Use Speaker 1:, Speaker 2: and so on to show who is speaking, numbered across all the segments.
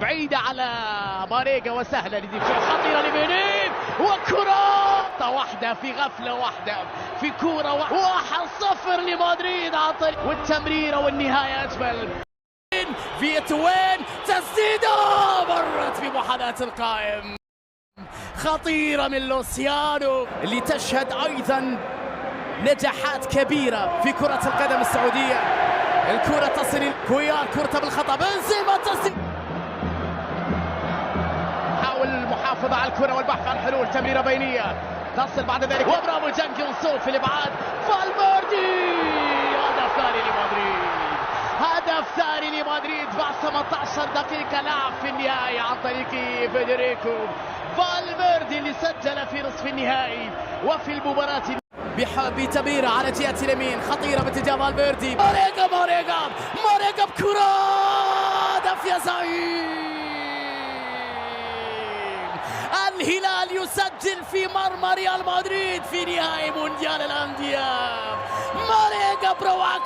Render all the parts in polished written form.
Speaker 1: بعيدة على ماريجا وسهلة لديفشو، خطيرة لمينين وكرة واحدة في غفلة واحدة في كورة 1-0 لمدريد عن طريق والتمريرة والنهاية أجمل. فيتوين تسديدة مرت في محاذاة القائم، خطيرة من لوسيانو اللي تشهد أيضا نجاحات كبيرة في كرة القدم السعودية. الكرة تصل كويار، كرة بالخطأ، بنزيما تسديد، حاول المحافظة على الكرة والبحث عن حلول، تمريرة بينية تصل بعد ذلك وبرافو جانك يونسو في الابعاد، فالفيردي هدف ثاني لمدريد، هدف ثاني لمدريد بعد 18 دقيقة لعب في النهائي عن طريق فيدريكو فالفيردي اللي سجل في نصف النهائي وفي المباراة بتمريرة على جهة اليمين خطيرة باتجاه فالفيردي، ماريجا بكرة، هدف يا زعيم. الهلال يسجل في مرمى ريال مدريد في نهائي مونديال الأندية، ماريجا بروعة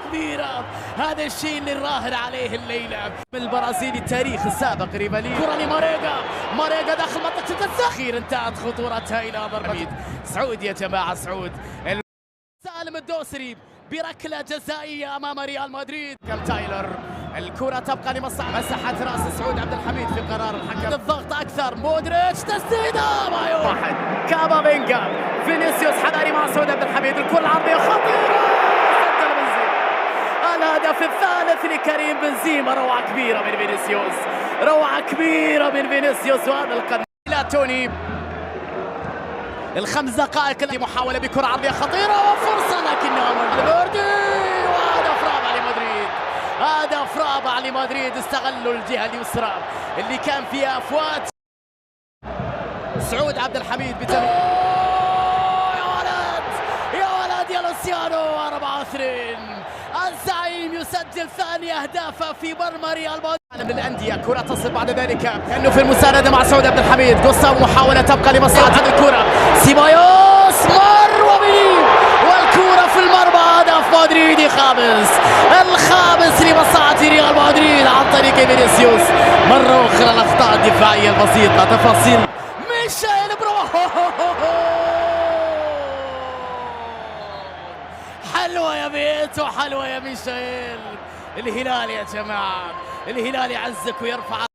Speaker 1: كبيرة. هذا الشيء اللي نراهن عليه الليلة. البرازيلي التاريخ السابق ريفالي، كرة لماريجا داخل منطقة التسخير، انتهت خطورتها إلى ضربة سعود يا جماعة. سعود سالم الدوسري بركلة جزائية أمام ريال مدريد. كم تايلر، الكرة تبقى لمصلحة، مسحت راس سعود عبد الحميد في قرار الحكم، الضغط أكثر، مودريتش تسديدة واحد، كامافينجا، فينيسيوس حذاري مع سعود عبد الحميد، الكرة العرضية خطيرة، سجل بنزيما الهدف الثالث لكريم بنزيما، روعة كبيرة من فينيسيوس، وهذا القدم إلى توني. الخمس دقائق محاولة بكرة عرضية خطيرة وفرصة لكنها فالفيردي، هدف رابع لمدريد، استغلوا الجهة اليسرى اللي كان فيها أفوات. سعود عبد الحميد بتمرير، يا ولد يا لوسيانو، 4-2. الزعيم يسجل ثاني أهدافه في مرمى ريال مدريد. من الأندية كرة تصل بعد ذلك كأنه في المساندة مع سعود عبد الحميد، جوستافو محاولة تبقى لمصلحة الكرة، سيبايوس مر والكرة في المرمى، هدف مدريدي الخامس لمصلحة ريال مدريد عن طريق فينيسيوس. مرة أخرى الأخطاء الدفاعية البسيطة، تفاصيل ميشيل حلوة يا بيتو، حلوة يا ميشيل. الهلال يا جماعة، الهلال يعزك ويرفع